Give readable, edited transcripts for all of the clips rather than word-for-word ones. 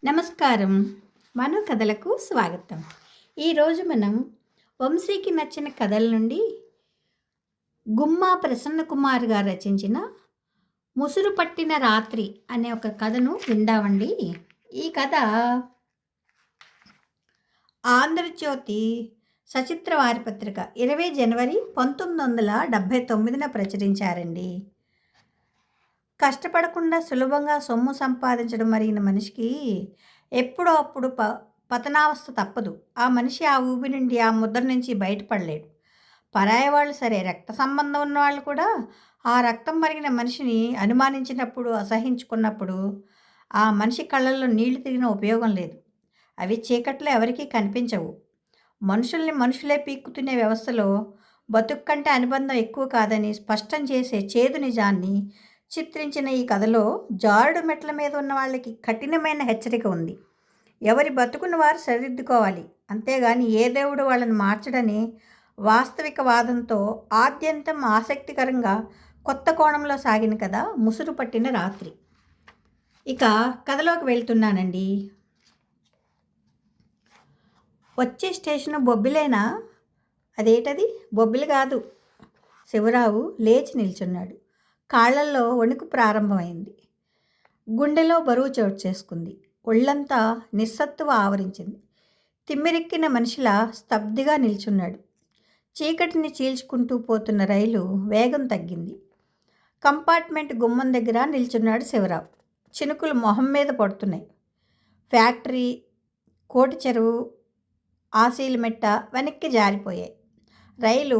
నమస్కారం. మన కథలకు స్వాగతం. ఈరోజు మనం వంశీకి నచ్చిన కథల నుండి గుమ్మా ప్రసన్నకుమార్ గారు రచించిన ముసురు పట్టిన రాత్రి అనే ఒక కథను విందామండి. ఈ కథ ఆంధ్రజ్యోతి సచిత్ర వారపత్రిక 20 జనవరి 1979 ప్రచురించారండి. కష్టపడకుండా సులభంగా సొమ్ము సంపాదించడం మరిగిన మనిషికి ఎప్పుడో అప్పుడు పతనావస్థ తప్పదు. ఆ మనిషి ఆ ఊబి నుండి, ఆ ముద్ర నుంచి బయటపడలేడు. పరాయి వాళ్ళు సరే, రక్త సంబంధం ఉన్నవాళ్ళు కూడా ఆ రక్తం మరిగిన మనిషిని అనుమానించినప్పుడు, అసహించుకున్నప్పుడు ఆ మనిషి కళ్ళల్లో నీళ్లు తిరిగిన ఉపయోగం లేదు. అవి చీకట్లో ఎవరికీ కనిపించవు. మనుషుల్ని మనుషులే పీక్కుతునే వ్యవస్థలో బతుకు కంటే అనుబంధం ఎక్కువ కాదని స్పష్టం చేసే చేదు నిజాన్ని చిత్రించిన ఈ కథలో జారుడు మెట్ల మీద ఉన్న వాళ్ళకి కఠినమైన హెచ్చరిక ఉంది. ఎవరి బతుకున్న వారు సరిదిద్దుకోవాలి, అంతేగాని ఏ దేవుడు వాళ్ళని మార్చడని వాస్తవిక వాదంతో ఆద్యంతం ఆసక్తికరంగా కొత్త కోణంలో సాగిన కథ ముసురు పట్టిన రాత్రి. ఇక కథలోకి వెళ్తున్నానండి. వచ్చే స్టేషను బొబ్బిలేనా? అదేటది? బొబ్బిలి కాదు. శివరావు లేచి నిల్చున్నాడు. కాళ్లల్లో వణుకు ప్రారంభమైంది. గుండెలో బరువు చోటు చేసుకుంది. ఒళ్ళంతా నిస్సత్తువ ఆవరించింది. తిమ్మిరెక్కిన మనిషిలా స్తబ్దిగా నిల్చున్నాడు. చీకటిని చీల్చుకుంటూ పోతున్న రైలు వేగం తగ్గింది. కంపార్ట్మెంట్ గుమ్మం దగ్గర నిల్చున్నాడు శివరావు. చినుకులు మొహం మీద పడుతున్నాయి. ఫ్యాక్టరీ, కోటి చెరువు, ఆశీలమెట్ట వెనక్కి జారిపోయాయి. రైలు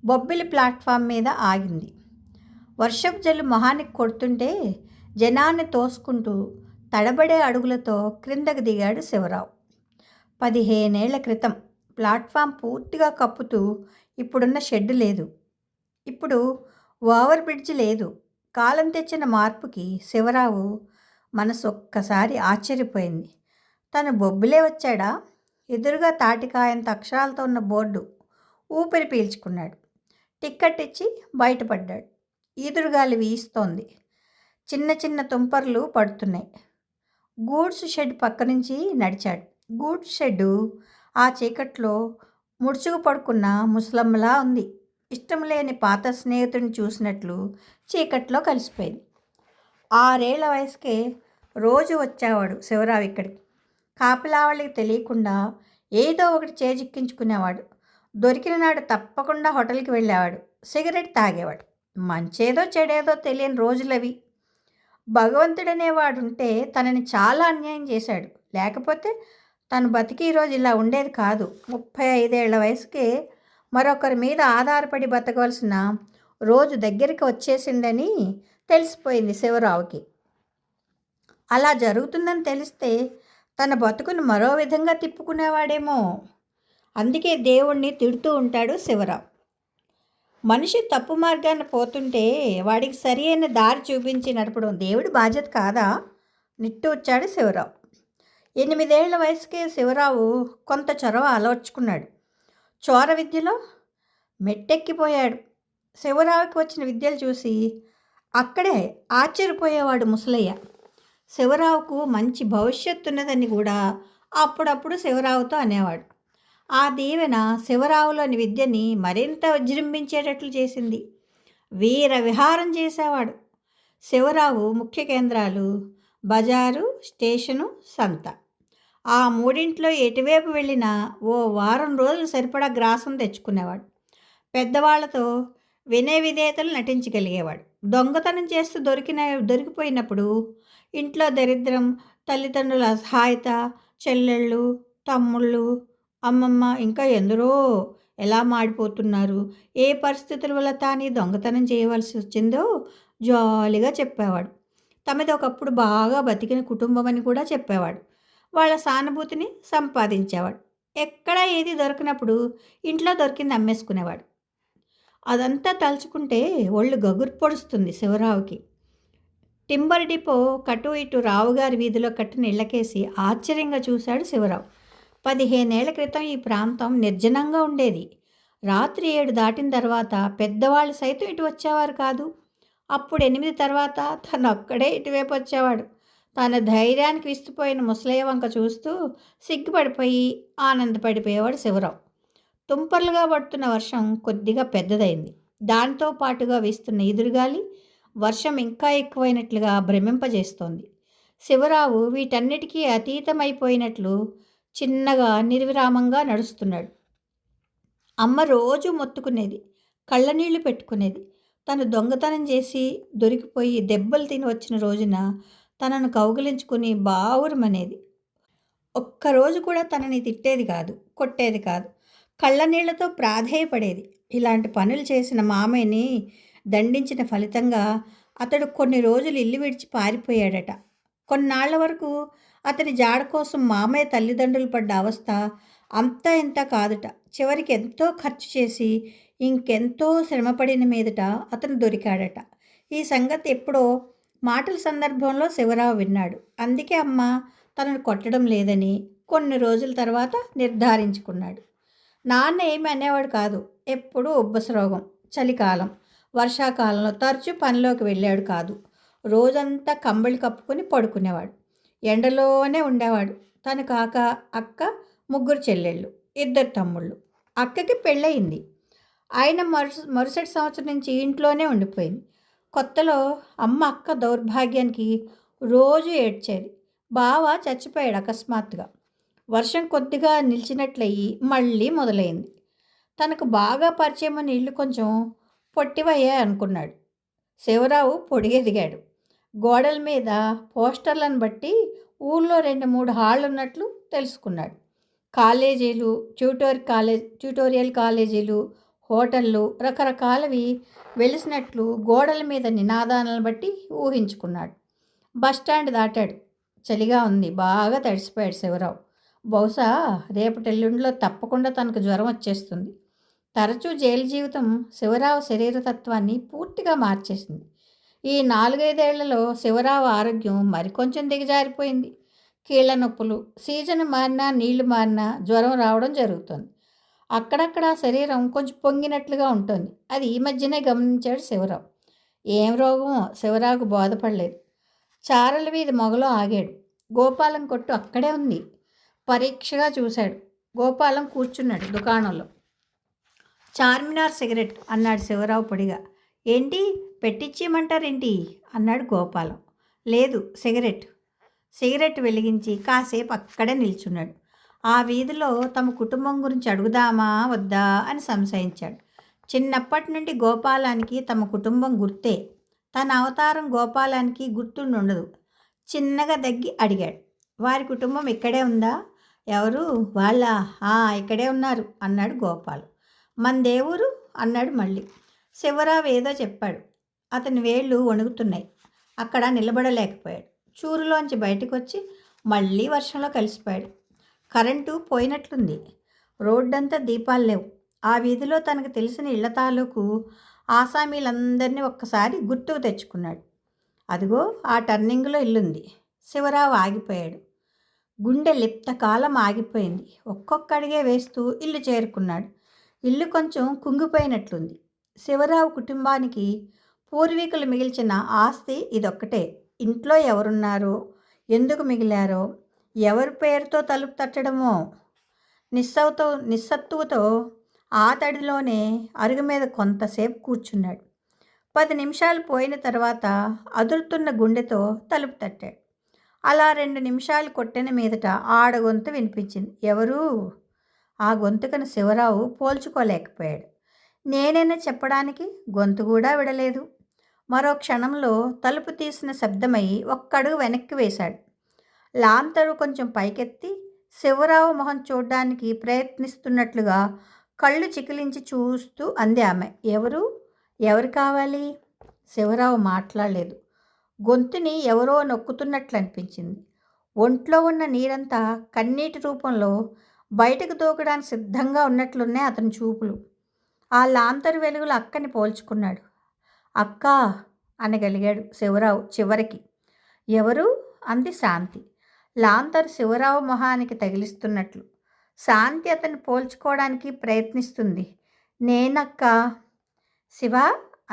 బొబ్బిలి ప్లాట్ఫామ్ మీద ఆగింది. వర్షపు జల్లు మొహానికి కొడుతుంటే జనాన్ని తోసుకుంటూ తడబడే అడుగులతో క్రిందకు దిగాడు శివరావు. 15 ఏళ్ల క్రితం ప్లాట్ఫామ్ పూర్తిగా కప్పుతూ ఇప్పుడున్న షెడ్డు లేదు. ఇప్పుడు ఓవర్ బ్రిడ్జ్ లేదు. కాలం తెచ్చిన మార్పుకి శివరావు మనసు ఒక్కసారి ఆశ్చర్యపోయింది. తను బొబ్బిలే వచ్చాడా? ఎదురుగా తాటికాయంత అక్షరాలతో ఉన్న బోర్డు. ఊపిరి పీల్చుకున్నాడు. టిక్కెట్ ఇచ్చి బయటపడ్డాడు. ఈదురుగాలి వీస్తోంది. చిన్న చిన్న తుంపర్లు పడుతున్నాయి. గూడ్స్ షెడ్ పక్క నుంచి నడిచాడు. గూడ్స్ షెడ్డు ఆ చీకట్లో ముడుచుకు పడుకున్న ముసలమ్మలా ఉంది. ఇష్టం లేని పాత స్నేహితుడిని చూసినట్లు చీకట్లో కలిసిపోయింది. 6 ఏళ్ల వయసుకే రోజు వచ్చేవాడు శివరావు ఇక్కడికి. కాపలావాళ్ళకి తెలియకుండా ఏదో ఒకటి చేజిక్కించుకునేవాడు. దొరికిన నాడు తప్పకుండా హోటల్కి వెళ్ళేవాడు. సిగరెట్ తాగేవాడు. మంచేదో చెడేదో తెలియని రోజులవి. భగవంతుడనేవాడుంటే తనని చాలా అన్యాయం చేశాడు. లేకపోతే తను బతికి ఈరోజు ఇలా ఉండేది కాదు. 35 ఏళ్ల వయసుకే మరొకరి మీద ఆధారపడి బతకవలసిన రోజు దగ్గరికి వచ్చేసిందని తెలిసిపోయింది శివరావుకి. అలా జరుగుతుందని తెలిస్తే తన బతుకును మరో విధంగా తిప్పుకునేవాడేమో. అందుకే దేవుణ్ణి తిడుతూ ఉంటాడు శివరావు. మనిషి తప్పు మార్గాన్ని పోతుంటే వాడికి సరి అయిన దారి చూపించి నడపడం దేవుడి బాధ్యత కాదా? నిట్టూర్చాడు శివరావు. 8 ఏళ్ల వయసుకే శివరావు కొంత చొరవ అలవర్చుకున్నాడు. చోర విద్యలో మెట్టెక్కిపోయాడు. శివరావుకి వచ్చిన విద్యలు చూసి అక్కడే ఆశ్చర్యపోయేవాడు ముసలయ్య. శివరావుకు మంచి భవిష్యత్తు ఉన్నదని కూడా అప్పుడప్పుడు శివరావుతో అనేవాడు. ఆ దీవెన శివరావులోని విద్యని మరింత విజృంభించేటట్లు చేసింది. వీర విహారం చేసేవాడు. శివరావు ముఖ్య కేంద్రాలు బజారు, స్టేషను, సంత. ఆ మూడింట్లో ఎటువైపు వెళ్ళినా ఓ వారం రోజులు సరిపడా గ్రాసం తెచ్చుకునేవాడు. పెద్దవాళ్లతో వినయ విధేయతలు నటించగలిగేవాడు. దొంగతనం చేస్తూ దొరికిపోయినప్పుడు ఇంట్లో దరిద్రం, తల్లిదండ్రుల అసహాయత, చెల్లెళ్ళు, తమ్ముళ్ళు, అమ్మమ్మ ఇంకా ఎందరో ఎలా మాడిపోతున్నారు, ఏ పరిస్థితుల వల్ల తాను దొంగతనం చేయవలసి వచ్చిందో జాలీగా చెప్పేవాడు. తమది ఒకప్పుడు బాగా బతికిన కుటుంబం అని కూడా చెప్పేవాడు. వాళ్ళ సానుభూతిని సంపాదించేవాడు. ఎక్కడా ఏది దొరికినప్పుడు ఇంట్లో దొరికింది అమ్మేసుకునేవాడు. అదంతా తలుచుకుంటే ఒళ్ళు గగురు పొడుస్తుంది శివరావుకి. టింబర్ డిపో కటు ఇటు రావుగారి వీధిలో కట్టిన ఇళ్లకేసి ఆశ్చర్యంగా చూశాడు శివరావు. 15 ఏళ్ల క్రితం ఈ ప్రాంతం నిర్జనంగా ఉండేది. రాత్రి 7 దాటిన తర్వాత పెద్దవాళ్ళు సైతం ఇటు వచ్చేవారు కాదు. అప్పుడు 8 తర్వాత తనొక్కడే ఇటువైపు వచ్చేవాడు. తన ధైర్యానికి విస్తుపోయిన ముసలయ్య వంక చూస్తూ సిగ్గుపడిపోయి ఆనందపడిపోయేవాడు శివరావు. తుంపర్లుగా పడుతున్న వర్షం కొద్దిగా పెద్దదైంది. దాంతో పాటుగా వీస్తున్న ఎదురుగాలి వర్షం ఇంకా ఎక్కువైనట్లుగా భ్రమింపజేస్తోంది. శివరావు వీటన్నిటికీ అతీతమైపోయినట్లు చిన్నగా నిర్విరామంగా నడుస్తున్నాడు. అమ్మ రోజూ మొత్తుకునేది, కళ్ళనీళ్లు పెట్టుకునేది. తను దొంగతనం చేసి దొరికిపోయి దెబ్బలు తిని వచ్చిన రోజున తనను కౌగిలించుకుని బావురమనేది. ఒక్కరోజు కూడా తనని తిట్టేది కాదు, కొట్టేది కాదు. కళ్ళనీళ్లతో ప్రాధేయపడేది. ఇలాంటి పనులు చేసిన మామయ్యని దండించిన ఫలితంగా అతడు కొన్ని రోజులు ఇల్లు విడిచి పారిపోయాడట. కొన్నాళ్ల వరకు అతని జాడ కోసం మామయ్య తల్లిదండ్రులు పడ్డ అవస్థ అంతా ఇంత కాదుట. చివరికి ఎంతో ఖర్చు చేసి ఇంకెంతో శ్రమపడిన మీదట అతను దొరికాడట. ఈ సంగతి ఎప్పుడో మాటల సందర్భంలో శివరావు విన్నాడు. అందుకే అమ్మ తనను కొట్టడం లేదని కొన్ని రోజుల తర్వాత నిర్ధారించుకున్నాడు. నాన్న ఏమి అనేవాడు కాదు. ఎప్పుడూ ఉబ్బసరోగం, చలికాలం, వర్షాకాలంలో తరచూ పనిలోకి వెళ్ళాడు కాదు. రోజంతా కంబళి కప్పుకొని పడుకునేవాడు. ఎండలోనే ఉండేవాడు. తను కాక అక్క, 3 చెల్లెళ్ళు, 2 తమ్ముళ్ళు. అక్కకి పెళ్ళయింది. ఆయన మరుసటి సంవత్సరం నుంచి ఇంట్లోనే ఉండిపోయింది. కొత్తలో అమ్మ అక్క దౌర్భాగ్యానికి రోజు ఏడ్చేది. బావ చచ్చిపోయాడు అకస్మాత్తుగా. వర్షం కొద్దిగా నిలిచినట్లయి మళ్ళీ మొదలైంది. తనకు బాగా పరిచయమైన ఇల్లు కొంచెం పొట్టివయ్యాయి అనుకున్నాడు. శివరావు పొడిగెదిగాడు. గోడల మీద పోస్టర్లను బట్టి ఊళ్ళో 2-3 హాళ్ళు ఉన్నట్లు తెలుసుకున్నాడు. కాలేజీలు, ట్యూటోరియల్ కాలేజీలు, హోటళ్ళు రకరకాలవి వెలిసినట్లు గోడల మీద నినాదాలను బట్టి ఊహించుకున్నాడు. బస్టాండ్ దాటాడు. చలిగా ఉంది. బాగా తడిసిపోయాడు శివరావు. బహుశా రేపటెల్లుండిలో తప్పకుండా తనకు జ్వరం వచ్చేస్తుంది. తరచూ జైలు జీవితం శివరావు శరీరతత్వాన్ని పూర్తిగా మార్చేసింది. ఈ 4-5 ఏళ్లలో శివరావు ఆరోగ్యం మరికొంచెం దిగజారిపోయింది. కీళ్ల నొప్పులు, సీజన్ మారినా నీళ్లు మారినా జ్వరం రావడం జరుగుతుంది. అక్కడక్కడ శరీరం కొంచెం పొంగినట్లుగా ఉంటుంది. అది ఈ మధ్యనే గమనించాడు శివరావు. ఏం రోగమో శివరావుకు బోధపడలేదు. చారల వీధి మొగలో ఆగాడు. గోపాలం కొట్టు అక్కడే ఉంది. పరీక్షగా చూశాడు. గోపాలం కూర్చున్నాడు దుకాణంలో. చార్మినార్ సిగరెట్ అన్నాడు శివరావు పొడిగా. ఏంటి, పెట్టించేయమంటారేంటి అన్నాడు గోపాలం. లేదు, సిగరెట్ వెలిగించి కాసేపు అక్కడే నిల్చున్నాడు. ఆ వీధిలో తమ కుటుంబం గురించి అడుగుదామా వద్దా అని సంశయించాడు. చిన్నప్పటి నుండి గోపాలానికి తమ కుటుంబం గుర్తే. తన అవతారం గోపాలానికి గుర్తుండదు. చిన్నగా దగ్గి అడిగాడు, వారి కుటుంబం ఇక్కడే ఉందా? ఎవరు వాళ్ళ? ఇక్కడే ఉన్నారు అన్నాడు గోపాలం. మందేవూరు అన్నాడు మళ్ళీ. శివరావు ఏదో చెప్పాడు. అతని వేళ్ళు వణుకుతున్నాయి. అక్కడ నిలబడలేకపోయాడు. చూరులోంచి బయటకు వచ్చి మళ్ళీ వర్షంలో కలిసిపోయాడు. కరెంటు పోయినట్లుంది. రోడ్డంతా దీపాలు లేవు. ఆ వీధిలో తనకు తెలిసిన ఇళ్ల తాలూకు ఆసామీలందరినీ ఒక్కసారి గుర్తుకు తెచ్చుకున్నాడు. అదిగో ఆ టర్నింగ్లో ఇల్లుంది. శివరావు ఆగిపోయాడు. గుండె లిప్తకాలం ఆగిపోయింది. ఒక్కొక్క అడిగే వేస్తూ ఇల్లు చేరుకున్నాడు. ఇల్లు కొంచెం కుంగిపోయినట్లుంది. శివరావు కుటుంబానికి పూర్వీకులు మిగిల్చిన ఆస్తి ఇదొక్కటే. ఇంట్లో ఎవరున్నారో, ఎందుకు మిగిలారో, ఎవరి పేరుతో తలుపు తట్టడమో. నిస్సత్తువతో ఆ తడిలోనే అరుగు మీద కొంతసేపు కూర్చున్నాడు. 10 నిమిషాలు పోయిన తర్వాత అదురుతున్న గుండెతో తలుపు తట్టాడు. అలా 2 నిమిషాలు కొట్టిన మీదట ఆడగొంతు వినిపించింది. ఎవరు? ఆ గొంతుకను శివరావు పోల్చుకోలేకపోయాడు. నేనైనా చెప్పడానికి గొంతు కూడా విడలేదు. మరో క్షణంలో తలుపు తీసిన శబ్దమై ఒక్కడుగు వెనక్కి వేశాడు. లాంతరు కొంచెం పైకెత్తి శివరావు మొహం చూడ్డానికి ప్రయత్నిస్తున్నట్లుగా కళ్ళు చికిలించి చూస్తూ అంది ఆమె. ఎవరు కావాలి? శివరావు మాట్లాడలేదు. గొంతుని ఎవరో నొక్కుతున్నట్లు అనిపించింది. ఒంట్లో ఉన్న నీరంతా కన్నీటి రూపంలో బయటకు దూకడానికి సిద్ధంగా ఉన్నట్లున్నాయి అతని చూపులు. ఆ లాంతరు వెలుగులు అక్కని పోల్చుకున్నాడు. అక్కా అనగలిగాడు శివరావు చివరికి. ఎవరు? అంది శాంతి. లాంతరు శివరావు మొహానికి తగిలిస్తున్నట్లు. శాంతి అతన్ని పోల్చుకోవడానికి ప్రయత్నిస్తుంది. నేనక్క. శివ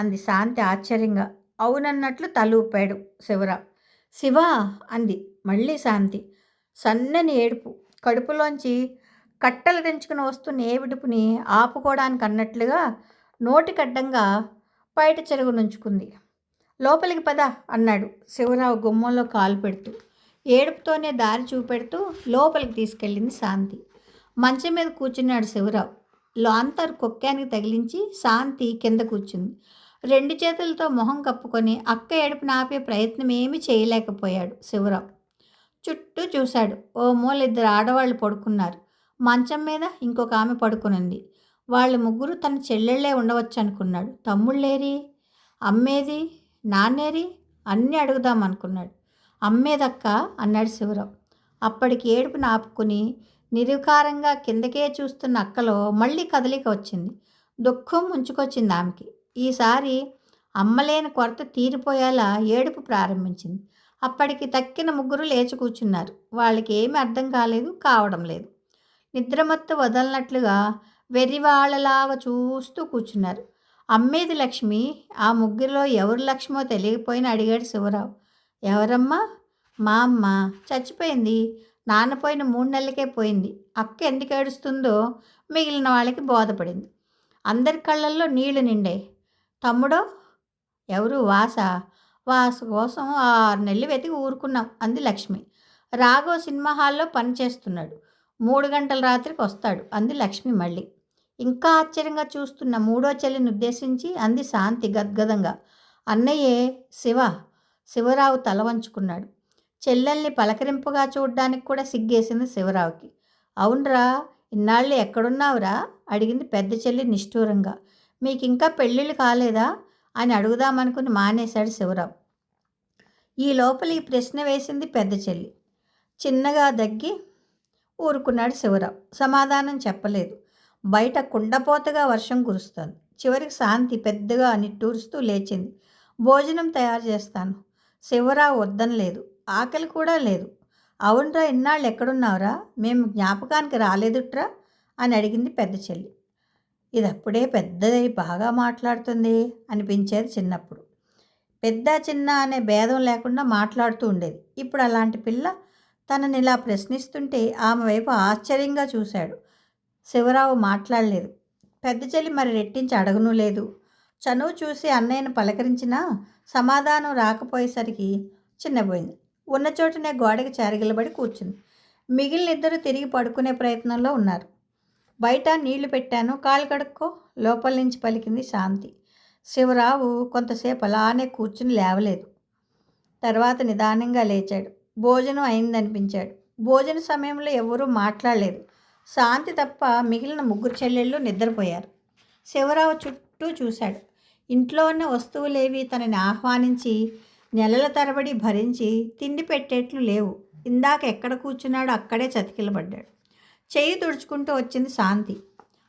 అంది శాంతి ఆశ్చర్యంగా. అవునన్నట్లు తల ఊపాడు శివరావు. శివ అంది మళ్ళీ శాంతి. సన్నని ఏడుపు. కడుపులోంచి కట్టలు తెంచుకుని వస్తున్న ఏడుపుని ఆపుకోవడానికి అన్నట్లుగా నోటికడ్డంగా బయట చెరుగు నుంచుకుంది. లోపలికి పద అన్నాడు శివరావు గుమ్మంలో కాలు పెడుతూ. ఏడుపుతోనే దారి చూపెడుతూ లోపలికి తీసుకెళ్ళింది శాంతి. మంచం మీద కూర్చున్నాడు శివరావు. లాంతర్ కొక్కానికి తగిలించి శాంతి కింద కూర్చుంది. 2 చేతులతో మొహం కప్పుకొని అక్క ఏడుపుని ఆపే ప్రయత్నం ఏమీ చేయలేకపోయాడు శివరావు. చుట్టూ చూశాడు. ఓ మూల 2 ఆడవాళ్ళు పడుకున్నారు. మంచం మీద ఇంకొక ఆమె పడుకునుంది. వాళ్ళు ముగ్గురు తన చెల్లెళ్ళే ఉండవచ్చు అనుకున్నాడు. తమ్ముళ్ళేరి, అమ్మేది, నాన్నేరి అన్నీ అడుగుదాం అనుకున్నాడు. అమ్మేదక్క అన్నాడు శివరావు. అప్పటికి ఏడుపుని ఆపుకుని నిర్వికారంగా కిందకే చూస్తున్న అక్కలో మళ్ళీ కదలిక వచ్చింది. దుఃఖం ముంచుకొచ్చింది ఆమెకి. ఈసారి అమ్మలేని కొరత తీరిపోయేలా ఏడుపు ప్రారంభించింది. అప్పటికి తక్కిన ముగ్గురు లేచి కూర్చున్నారు. వాళ్ళకి ఏమీ అర్థం కాలేదు, కావడం లేదు. నిద్రమత్తు వదలనట్లుగా వెర్రివాళ్లలాగా చూస్తూ కూర్చున్నారు. అమ్మేది లక్ష్మి. ఆ ముగ్గురిలో ఎవరు లక్ష్మో తెలియకపోయినా అడిగాడు శివరావు. ఎవరమ్మా? మా అమ్మ చచ్చిపోయింది. నాన్న పోయిన 3 నెలలకే పోయింది. అక్క ఎందుకు ఏడుస్తుందో మిగిలిన వాళ్ళకి బోధపడింది. అందరి కళ్ళల్లో నీళ్లు నిండాయి. తమ్ముడో? ఎవరు? వాస కోసం 6 నెలలు వెతికి ఊరుకున్నాం అంది లక్ష్మి. రాఘవ్ సినిమా హాల్లో పనిచేస్తున్నాడు. 3 గంటల రాత్రికి వస్తాడు అంది లక్ష్మి మళ్ళీ. ఇంకా ఆశ్చర్యంగా చూస్తున్న 3వ చెల్లిని ఉద్దేశించి అంది శాంతి గద్గదంగా. అన్నయ్యే శివరావు తల వంచుకున్నాడు. చెల్లెల్ని పలకరింపుగా చూడ్డానికి కూడా సిగ్గేసింది శివరావుకి. అవునరా, ఇన్నాళ్ళు ఎక్కడున్నావురా అడిగింది పెద్ద చెల్లి నిష్ఠూరంగా. మీకింకా పెళ్ళిళ్ళు కాలేదా అని అడుగుదామనుకుని మానేశాడు శివరావు. ఈ లోపల ఈ ప్రశ్న వేసింది పెద్ద చెల్లి. చిన్నగా దగ్గి ఊరుకున్నాడు శివరావు. సమాధానం చెప్పలేదు. బయట కుండపోతగా వర్షం కురుస్తోంది. చివరికి శాంతి పెద్దగా నిట్టూరుస్తూ లేచింది. భోజనం తయారు చేస్తాను. శివరావు వద్దనలేదు. ఆకలి కూడా లేదు. అవునరా, ఇన్నాళ్ళు ఎక్కడున్నావురా? మేము జ్ఞాపకానికి రాలేదుట్రా అని అడిగింది పెద్ద చెల్లి. ఇది అప్పుడే పెద్దదై బాగా మాట్లాడుతుంది అనిపించేది చిన్నప్పుడు. పెద్ద చిన్న అనే భేదం లేకుండా మాట్లాడుతూ ఉండేది. ఇప్పుడు అలాంటి పిల్ల తనని ఇలా ప్రశ్నిస్తుంటే ఆమె వైపు ఆశ్చర్యంగా చూశాడు. శివరావు మాట్లాడలేదు. పెద్ద చెల్లి మరి రెట్టించి అడగను లేదు. చనువు చూసి అన్నయ్యను పలకరించినా సమాధానం రాకపోయేసరికి చిన్నపోయింది. ఉన్న చోటనే గోడకి చారిగిలబడి కూర్చుంది. మిగిలిన 2 తిరిగి పడుకునే ప్రయత్నంలో ఉన్నారు. బయట నీళ్లు పెట్టాను, కాలు కడుక్కో లోపల నుంచి పలికింది శాంతి. శివరావు కొంతసేపు అలానే కూర్చుని లేవలేదు. తర్వాత నిదానంగా లేచాడు. భోజనం అయిందనిపించాడు. భోజన సమయంలో ఎవరూ మాట్లాడలేదు. శాంతి తప్ప మిగిలిన 3 చెల్లెళ్ళు నిద్రపోయారు. శివరావు చుట్టూ చూశాడు. ఇంట్లో ఉన్న వస్తువులేవి తనని ఆహ్వానించి నెలల తరబడి భరించి తిండి పెట్టేట్లు లేవు. ఇందాక ఎక్కడ కూర్చున్నాడో అక్కడే చతికిలబడ్డాడు. చెయ్యి తుడుచుకుంటూ వచ్చింది శాంతి.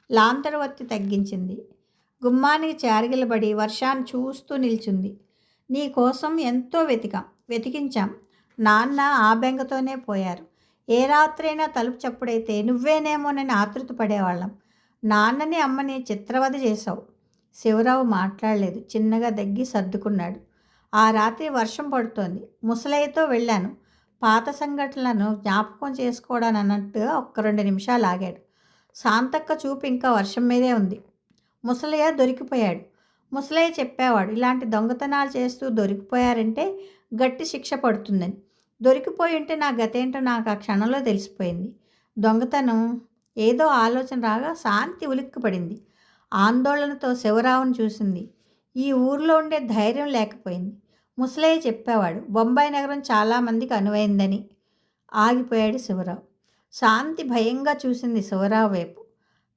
లాంతరు వత్తి తగ్గించింది. గుమ్మానికి చారిగిలబడి వర్షాన్ని చూస్తూ నిల్చుంది. నీ కోసం ఎంతో వెతికించాం. నాన్న ఆ బెంగతోనే పోయారు. ఏ రాత్రైనా తలుపు చప్పుడైతే నువ్వేనేమోనని ఆతృత పడేవాళ్ళం. నాన్నని అమ్మని చిత్రవధ చేశావు. శివరావు మాట్లాడలేదు. చిన్నగా దగ్గి సర్దుకున్నాడు. ఆ రాత్రి వర్షం పడుతోంది. ముసలయ్యతో వెళ్ళాను. పాత సంఘటనలను జ్ఞాపకం చేసుకోవడానికి అన్నట్టుగా 1-2 నిమిషాలు ఆగాడు. శాంతక్క చూపు ఇంకా వర్షం మీదే ఉంది. ముసలయ్య దొరికిపోయాడు. ముసలయ్య చెప్పేవాడు, ఇలాంటి దొంగతనాలు చేస్తూ దొరికిపోయారంటే గట్టి శిక్ష పడుతుందని. దొరికిపోయి ఉంటే నా గతేంటో నాకు ఆ క్షణంలో తెలిసిపోయింది. దొంగతనం ఏదో ఆలోచన రాగా శాంతి ఉలిక్కిపడింది. ఆందోళనతో శివరావును చూసింది. ఈ ఊరిలో ఉండే ధైర్యం లేకపోయింది. ముసలయ్య చెప్పేవాడు, బొంబాయి నగరం చాలామందికి అనువైందని. ఆగిపోయాడు శివరావు. శాంతి భయంగా చూసింది శివరావు వైపు.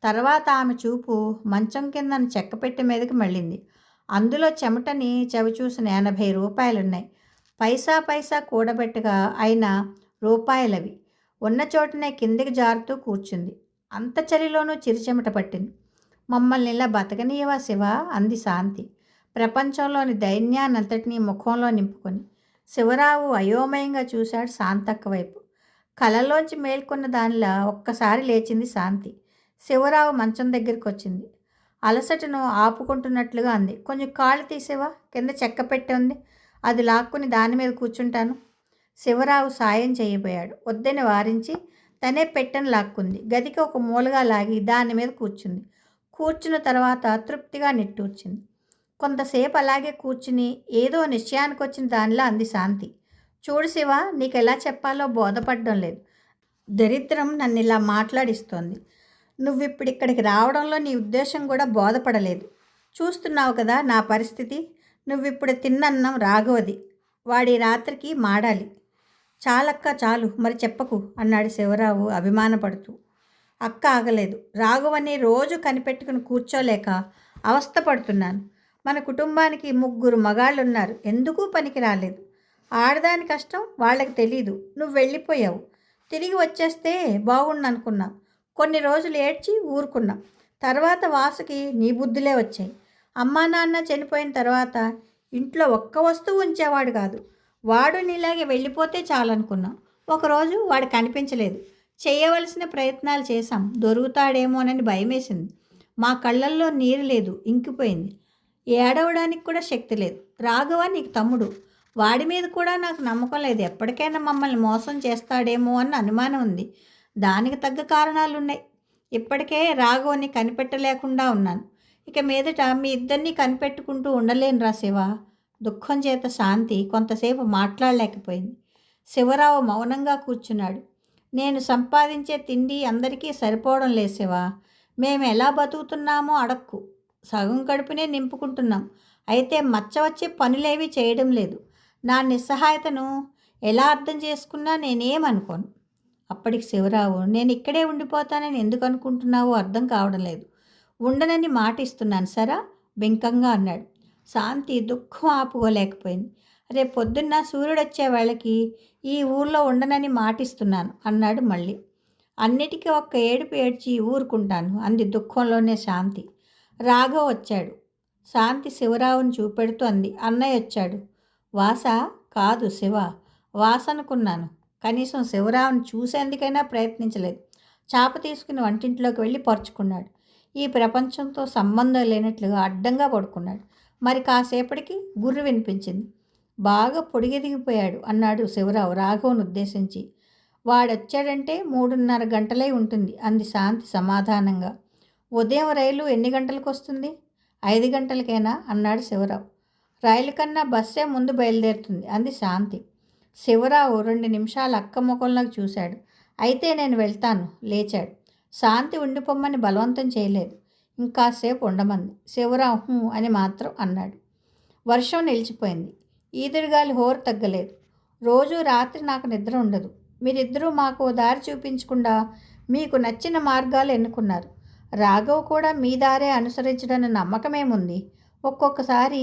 తర్వాత ఆమె చూపు మంచం కింద చెక్కపెట్టె మీదకి మళ్ళింది. అందులో చెమటని చవిచూసిన 80 రూపాయలున్నాయి. పైసా కూడబెట్టగా అయిన రూపాయలవి. ఉన్న చోటనే కిందికి జారుతూ కూర్చుంది. అంత చలిలోనూ చిరుచెమట పట్టింది. మమ్మల్ని ఇలా బతకనీయవా శివ అంది శాంతి, ప్రపంచంలోని దైన్యాన్నంతటినీ ముఖంలో నింపుకొని. శివరావు అయోమయంగా చూశాడు శాంతక్క వైపు. కలలోంచి మేల్కొన్న దానిలా ఒక్కసారి లేచింది శాంతి. శివరావు మంచం దగ్గరికి వచ్చింది. అలసటను ఆపుకుంటున్నట్లుగా అంది. కొంచెం కాళ్ళు తీసేవా, కింద చెక్క పెట్టి ఉంది, అది లాక్కుని దాని మీద కూర్చుంటాను. శివరావు సాయం చేయబోయాడు. వద్దని వారించి తనే పెట్టెను లాక్కుంది. గదికి ఒక మూలగా లాగి దాని మీద కూర్చుంది. కూర్చున్న తర్వాత తృప్తిగా నిట్టూర్చింది. కొంతసేపు అలాగే కూర్చుని ఏదో నిశ్చయానికి వచ్చిన దానిలా అంది శాంతి. చూడు శివ, నీకు ఎలా చెప్పాలో బోధపడడం లేదు. దరిద్రం నన్ను ఇలా మాట్లాడిస్తోంది. నువ్విప్పుడు ఇక్కడికి రావడంలో నీ ఉద్దేశం కూడా బోధపడలేదు. చూస్తున్నావు కదా నా పరిస్థితి. నువ్విప్పుడు తిన్నన్నం రాఘవది, వాడి రాత్రికి మాడాలి. చాలక్క చాలు, మరి చెప్పకు అన్నాడు శివరావు అభిమానపడుతూ. అక్క ఆగలేదు. రాఘవని రోజు కనిపెట్టుకుని కూర్చోలేక అవస్థపడుతున్నాను. మన కుటుంబానికి 3 మగాళ్ళున్నారు, ఎందుకు పనికి రాలేదు. ఆడదాని కష్టం వాళ్ళకి తెలీదు. నువ్వు వెళ్ళిపోయావు. తిరిగి వచ్చేస్తే బాగుండనుకున్నాం. కొన్ని రోజులు ఏడ్చి ఊరుకున్నాం. తర్వాత వాసుకి నీ బుద్ధులే వచ్చాయి. అమ్మా నాన్న చనిపోయిన తర్వాత ఇంట్లో ఒక్క వస్తువు ఉంచేవాడు కాదు. వాడు నీలాగే వెళ్ళిపోతే చాలనుకున్నాం. ఒకరోజు వాడు కనిపించలేదు. చేయవలసిన ప్రయత్నాలు చేశాం, దొరుకుతాడేమోనని భయమేసింది. మా కళ్ళల్లో నీరు లేదు, ఇంకిపోయింది. ఏడవడానికి కూడా శక్తి లేదు. రాఘవ నీకు తమ్ముడు, వాడి మీద కూడా నాకు నమ్మకం లేదు. ఎప్పటికైనా మమ్మల్ని మోసం చేస్తాడేమో అన్న అనుమానం ఉంది. దానికి తగ్గ కారణాలున్నాయి. ఇప్పటికే రాఘవని కనిపెట్టలేకుండా ఉన్నాను. ఇక మీదట మీ ఇద్దరినీ కనిపెట్టుకుంటూ ఉండలేను రా శివ. దుఃఖం చేత శాంతి కొంతసేపు మాట్లాడలేకపోయింది. శివరావు మౌనంగా కూర్చున్నాడు. నేను సంపాదించే తిండి అందరికీ సరిపోవడం లేదు శివ. మేము ఎలా బతుకుతున్నామో అడక్కు. సగం కడుపునే నింపుకుంటున్నాం. అయితే మచ్చ వచ్చే పనులేవి చేయడం లేదు. నా నిస్సహాయతను ఎలా అర్థం చేసుకున్నా నేనేమనుకోను. అప్పటికి శివరావు, నేను ఇక్కడే ఉండిపోతానని ఎందుకు అనుకుంటున్నావో అర్థం కావడం లేదు. ఉండనని మాట ఇస్తున్నాను సరా, బెంకంగా అన్నాడు. శాంతి దుఃఖం ఆపుకోలేకపోయింది. రేపు పొద్దున్న సూర్యుడొచ్చే వేళకి ఈ ఊళ్ళో ఉండనని మాటిస్తున్నాను అన్నాడు మళ్ళీ. అన్నిటికీ ఒక్క ఏడుపు ఏడ్చి ఊరుకుంటాను అంది దుఃఖంలోనే శాంతి. రాఘవ్ వచ్చాడు. శాంతి శివరావుని చూపెడుతూ అంది, అన్నయ్య వచ్చాడు. వాస కాదు శివ. వాస అనుకున్నాను. కనీసం శివరావుని చూసేందుకైనా ప్రయత్నించలేదు. చాప తీసుకుని వంటింట్లోకి వెళ్ళి పరుచుకున్నాడు. ఈ ప్రపంచంతో సంబంధం లేనట్లుగా అడ్డంగా పడుకున్నాడు. మరి కాసేపటికి గుర్రు వినిపించింది. బాగా పొడిగెదిగిపోయాడు అన్నాడు శివరావు రాఘవను ఉద్దేశించి. వాడొచ్చాడంటే 3:30 గంటలై ఉంటుంది అంది శాంతి సమాధానంగా. ఉదయం రైలు ఎన్ని గంటలకు వస్తుంది? 5 గంటలకేనా అన్నాడు శివరావు. రైలు కన్నా బస్సే ముందు బయలుదేరుతుంది అంది శాంతి. శివరావు 2 నిమిషాలు అక్క ముఖంలోకి చూశాడు. అయితే నేను వెళ్తాను లేచాడు. శాంతి ఉండిపోమ్మని బలవంతం చేయలేదు. ఇంకాసేపు ఉండమంది. శివరావు అని మాత్రం అన్నాడు. వర్షం నిలిచిపోయింది. ఈదురుగాలి హోరు తగ్గలేదు. రోజు రాత్రి నాకు నిద్ర ఉండదు. మీరిద్దరూ మాకు దారి చూపించకుండా మీకు నచ్చిన మార్గాలు ఎన్నుకున్నారు. రాఘవ్ కూడా మీ దారే అనుసరించడన్న నమ్మకమేముంది. ఒక్కొక్కసారి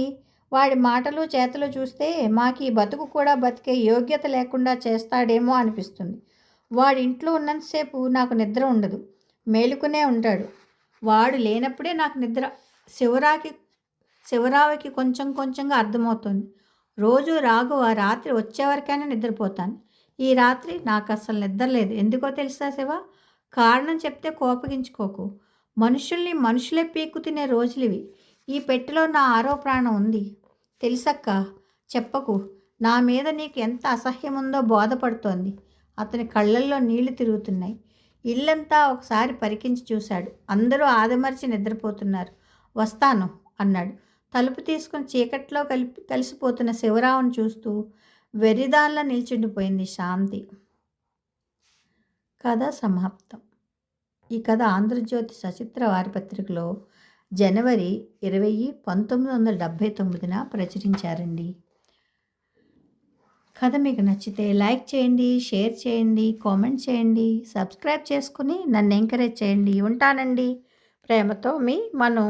వాడి మాటలు చేతలు చూస్తే మాకు ఈ బతుకు కూడా బతికే యోగ్యత లేకుండా చేస్తాడేమో అనిపిస్తుంది. వాడి ఇంట్లో ఉన్నంతసేపు నాకు నిద్ర ఉండదు. మేలుకునే ఉంటాడు. వాడు లేనప్పుడే నాకు నిద్ర. శివరావుకి కొంచెం కొంచెంగా అర్థమవుతుంది. రోజు రాఘవ రాత్రి వచ్చేవరకైనా నిద్రపోతాను. ఈ రాత్రి నాకు అస్సలు నిద్ర లేదు. ఎందుకో తెలుసా శివ? కారణం చెప్తే కోపగించుకోకు. మనుషుల్ని మనుషులే పీక్కు తినే రోజులివి. ఈ పెట్టెలో నా ఆరో ప్రాణం ఉంది. తెలుసక్క, చెప్పకు. నా మీద నీకు ఎంత అసహ్యం ఉందో బోధపడుతోంది. అతని కళ్ళల్లో నీళ్లు తిరుగుతున్నాయి. ఇల్లంతా ఒకసారి పరికించి చూశాడు. అందరూ ఆదమర్చి నిద్రపోతున్నారు. వస్తాను అన్నాడు. తలుపు తీసుకుని చీకట్లో కలిసిపోతున్న శివరావును చూస్తూ వెర్రిదాన్లా నిల్చుండిపోయింది శాంతి. కథ సమాప్తం. ఈ కథ ఆంధ్రజ్యోతి సచిత్ర వారపత్రికలో జనవరి 20, 1979 ప్రచురించారండి. కథ మీకు నచ్చితే లైక్ చేయండి, షేర్ చేయండి, కామెంట్ చేయండి, సబ్స్క్రైబ్ చేసుకుని నన్ను ఎంకరేజ్ చేయండి. ఉంటానండి. ప్రేమతో మీ మను.